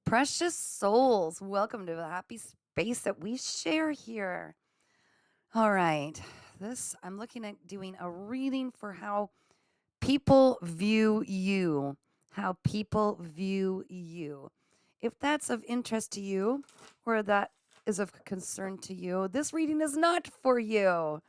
Precious souls, welcome to the happy space that we share here. All right, I'm looking at doing a reading for how people view you. How people view you. If that's of interest to you or that is of concern to you, this reading is not for you.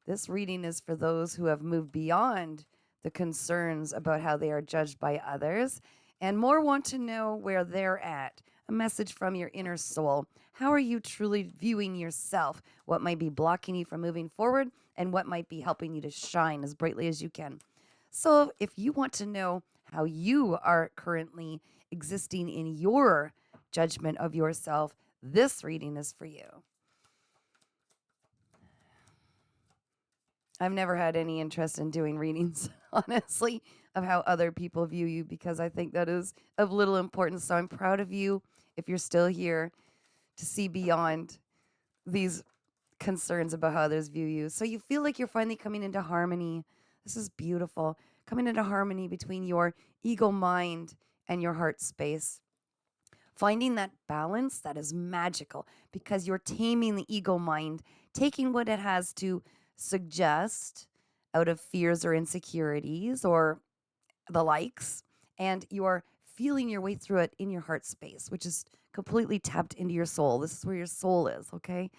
This reading is for those who have moved beyond the concerns about how they are judged by others and more want to know where they're at. A message from your inner soul. How are you truly viewing yourself? What might be blocking you from moving forward and what might be helping you to shine as brightly as you can? So, if you want to know how you are currently existing in your judgment of yourself, this reading is for you. I've never had any interest in doing readings, honestly, of how other people view you because I think that is of little importance. So I'm proud of you if you're still here to see beyond these concerns about how others view you. So you feel like you're finally coming into harmony. This is beautiful. Coming into harmony between your ego mind and your heart space. Finding that balance that is magical because you're taming the ego mind, taking what it has to suggest out of fears or insecurities or the likes, and you're feeling your way through it in your heart space, which is completely tapped into your soul. This is where your soul is, okay?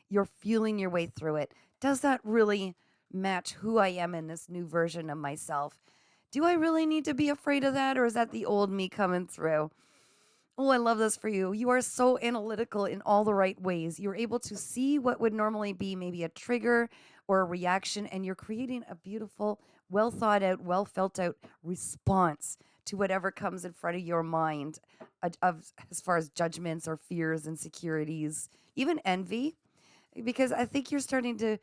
You're feeling your way through it. Does that really match who I am in this new version of myself? Do I really need to be afraid of that, or is that the old me coming through? Oh, I love this for you. You are so analytical in all the right ways. You're able to see what would normally be maybe a trigger or a reaction, and you're creating a beautiful, well thought out, well felt out response to whatever comes in front of your mind of as far as judgments or fears, insecurities, even envy. Because I think you're starting to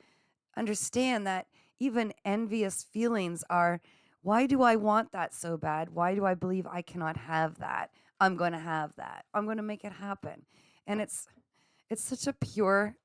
understand that even envious feelings are, why do I want that so bad? Why do I believe I cannot have that? I'm going to have that. I'm going to make it happen. And it's such a pure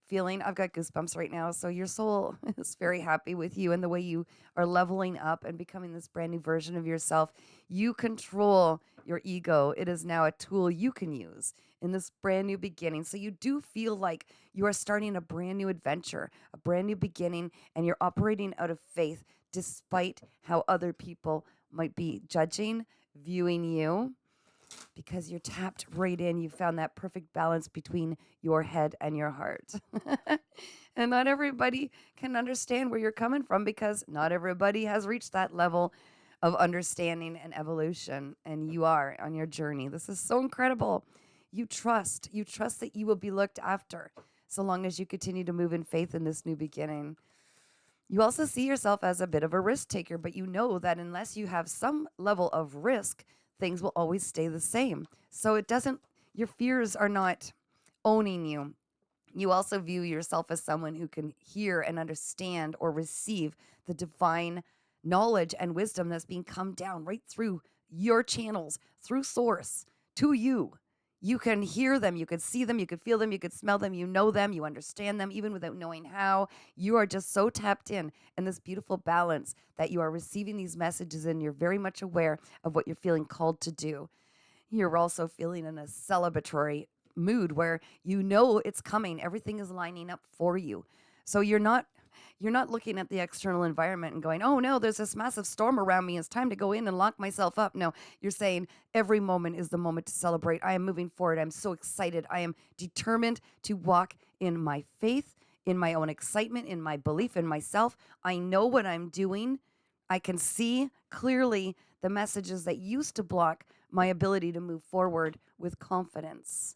feeling. I've got goosebumps right now. So your soul is very happy with you and the way you are leveling up and becoming this brand new version of yourself. You control your ego. It is now a tool you can use in this brand new beginning. So you do feel like you are starting a brand new adventure, a brand new beginning, and you're operating out of faith despite how other people might be judging, viewing you because you're tapped right in. You found that perfect balance between your head and your heart. And not everybody can understand where you're coming from because not everybody has reached that level of understanding and evolution. And you are on your journey. This is so incredible. You trust that you will be looked after so long as you continue to move in faith in this new beginning. You also see yourself as a bit of a risk taker, but you know that unless you have some level of risk, things will always stay the same. So your fears are not owning you. You also view yourself as someone who can hear and understand or receive the divine knowledge and wisdom that's being come down right through your channels, through source to you. You can hear them, you could see them, you could feel them, you could smell them, you know them, you understand them, even without knowing how. You are just so tapped in this beautiful balance that you are receiving these messages and you're very much aware of what you're feeling called to do. You're also feeling in a celebratory mood where you know it's coming, everything is lining up for you. So you're not looking at the external environment and going, oh no, there's this massive storm around me. It's time to go in and lock myself up. No, you're saying every moment is the moment to celebrate. I am moving forward. I'm so excited. I am determined to walk in my faith, in my own excitement, in my belief in myself. I know what I'm doing. I can see clearly the messages that used to block my ability to move forward with confidence.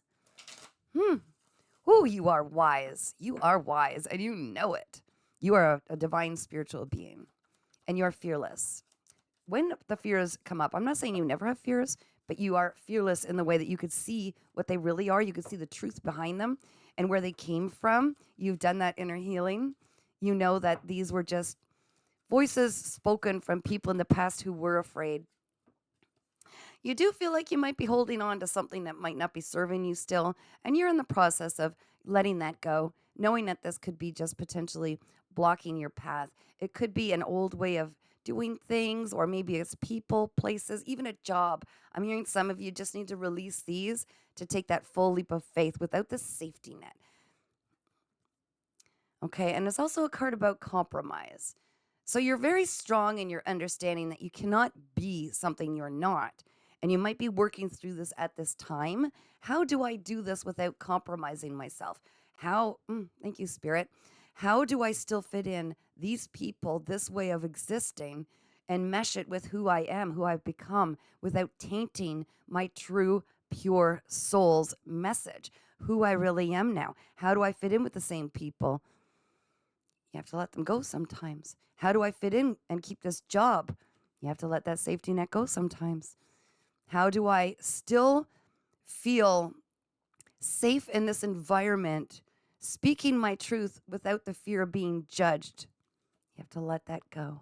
Oh, you are wise. You are wise, and you know it. You are a divine spiritual being, and you are fearless. When the fears come up, I'm not saying you never have fears, but you are fearless in the way that you could see what they really are. You could see the truth behind them and where they came from. You've done that inner healing. You know that these were just voices spoken from people in the past who were afraid. You do feel like you might be holding on to something that might not be serving you still, and you're in the process of letting that go, knowing that this could be just potentially blocking your path. It could be an old way of doing things, or maybe it's people, places, even a job. I'm hearing some of you just need to release these to take that full leap of faith without the safety net. Okay, and it's also a card about compromise. So you're very strong in your understanding that you cannot be something you're not. And you might be working through this at this time. How do I do this without compromising myself? Thank you, Spirit. How do I still fit in these people, this way of existing, and mesh it with who I am, who I've become, without tainting my true, pure soul's message, who I really am now? How do I fit in with the same people? You have to let them go sometimes. How do I fit in and keep this job? You have to let that safety net go sometimes. How do I still feel safe in this environment, speaking my truth without the fear of being judged? You have to let that go.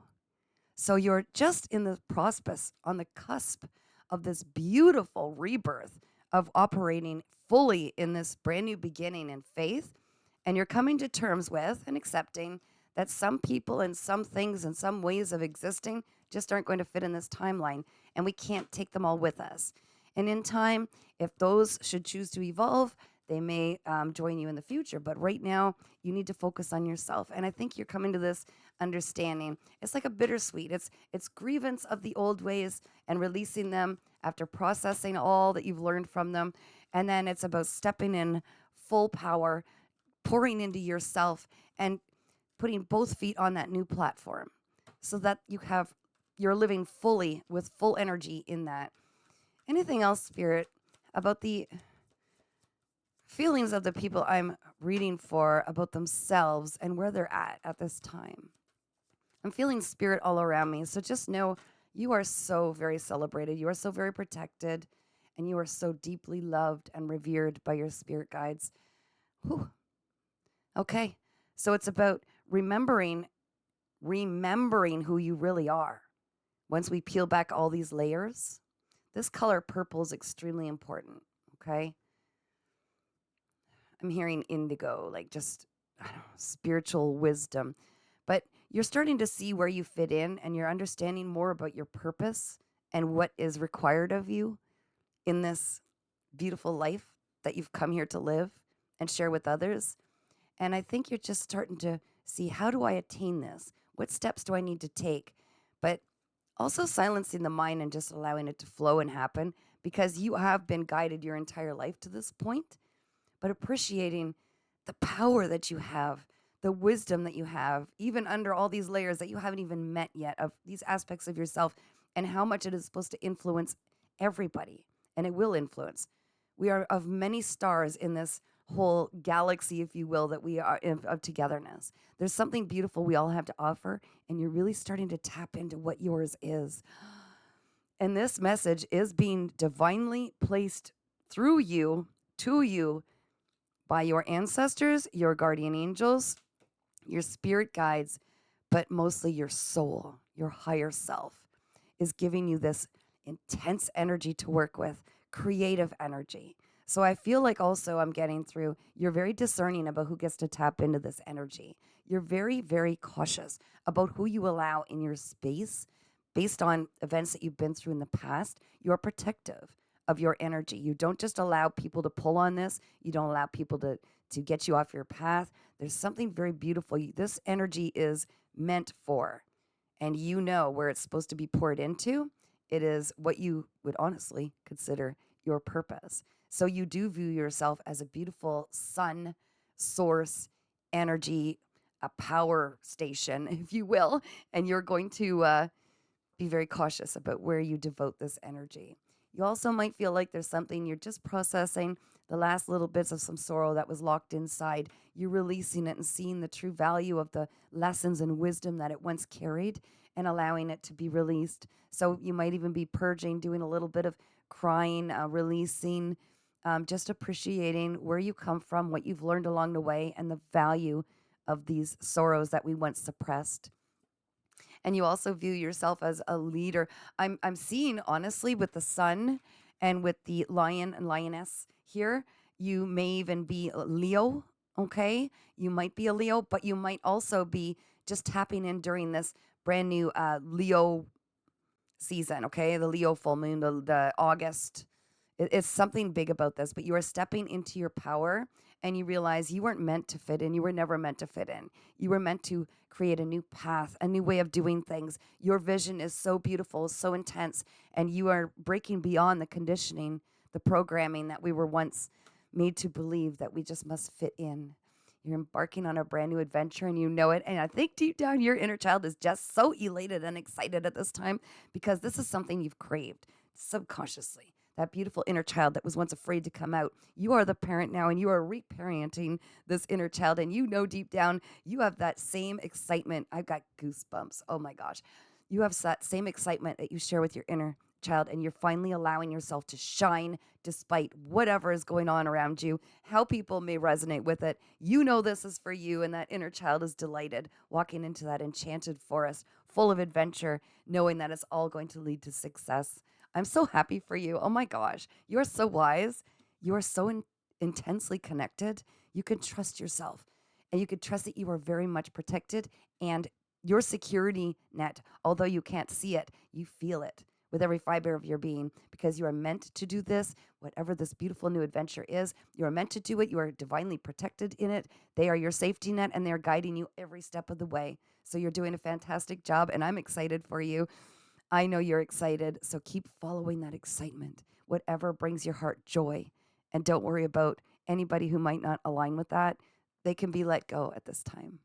So you're just in the process, on the cusp of this beautiful rebirth of operating fully in this brand new beginning in faith. And you're coming to terms with and accepting that some people and some things and some ways of existing just aren't going to fit in this timeline, and we can't take them all with us. And in time, if those should choose to evolve, they may join you in the future. But right now, you need to focus on yourself. And I think you're coming to this understanding. It's like a bittersweet. It's grievance of the old ways and releasing them after processing all that you've learned from them. And then it's about stepping in full power, pouring into yourself, and putting both feet on that new platform so that you're living fully with full energy in that. Anything else, Spirit, about the feelings of the people I'm reading for about themselves and where they're at this time? I'm feeling Spirit all around me. So just know you are so very celebrated. You are so very protected, and you are so deeply loved and revered by your spirit guides. Whew. Okay. So it's about remembering who you really are. Once we peel back all these layers, this color purple is extremely important. Okay. I'm hearing indigo, like just, I don't know, spiritual wisdom. But you're starting to see where you fit in, and you're understanding more about your purpose and what is required of you in this beautiful life that you've come here to live and share with others. And I think you're just starting to see, how do I attain this? What steps do I need to take? But also silencing the mind and just allowing it to flow and happen, because you have been guided your entire life to this point. But appreciating the power that you have, the wisdom that you have, even under all these layers that you haven't even met yet, of these aspects of yourself, and how much it is supposed to influence everybody. And it will influence. We are of many stars in this whole galaxy, if you will, that we are of togetherness. There's something beautiful we all have to offer, and you're really starting to tap into what yours is. And this message is being divinely placed through you, to you, by your ancestors, your guardian angels, your spirit guides, but mostly your soul, your higher self, is giving you this intense energy to work with, creative energy. So I feel like also I'm getting through, you're very discerning about who gets to tap into this energy. You're very, very cautious about who you allow in your space based on events that you've been through in the past. You're protective of your energy. You don't just allow people to pull on this. You don't allow people to get you off your path. There's something very beautiful. This energy is meant for, and you know where it's supposed to be poured into. It is what you would honestly consider your purpose. So you do view yourself as a beautiful sun source energy, a power station, if you will, and you're going to be very cautious about where you devote this energy. You also might feel like there's something you're just processing, the last little bits of some sorrow that was locked inside. You're releasing it and seeing the true value of the lessons and wisdom that it once carried and allowing it to be released. So you might even be purging, doing a little bit of crying, releasing, just appreciating where you come from, what you've learned along the way, and the value of these sorrows that we once suppressed. And you also view yourself as a leader. I'm seeing, honestly, with the sun and with the lion and lioness here, you may even be a Leo, okay? You might be a Leo, but you might also be just tapping in during this brand new Leo season, okay? The Leo full moon, the August. It's something big about this, but you are stepping into your power and you realize you weren't meant to fit in. You were never meant to fit in. You were meant to create a new path, a new way of doing things. Your vision is so beautiful, so intense, and you are breaking beyond the conditioning, the programming that we were once made to believe that we just must fit in. You're embarking on a brand new adventure and you know it. And I think deep down, your inner child is just so elated and excited at this time because this is something you've craved subconsciously. That beautiful inner child that was once afraid to come out. You are the parent now and you are reparenting this inner child. And you know deep down, you have that same excitement. I've got goosebumps. Oh my gosh. You have that same excitement that you share with your inner child, and you're finally allowing yourself to shine despite whatever is going on around you, how people may resonate with it. You know this is for you, and that inner child is delighted walking into that enchanted forest full of adventure, knowing that it's all going to lead to success. I'm so happy for you. Oh my gosh. You are so wise. You are so intensely connected. You can trust yourself, and you can trust that you are very much protected, and your security net, although you can't see it, you feel it with every fiber of your being because you are meant to do this. Whatever this beautiful new adventure is, you are meant to do it. You are divinely protected in it. They are your safety net and they're guiding you every step of the way. So you're doing a fantastic job and I'm excited for you. I know you're excited. So keep following that excitement, whatever brings your heart joy. And don't worry about anybody who might not align with that. They can be let go at this time.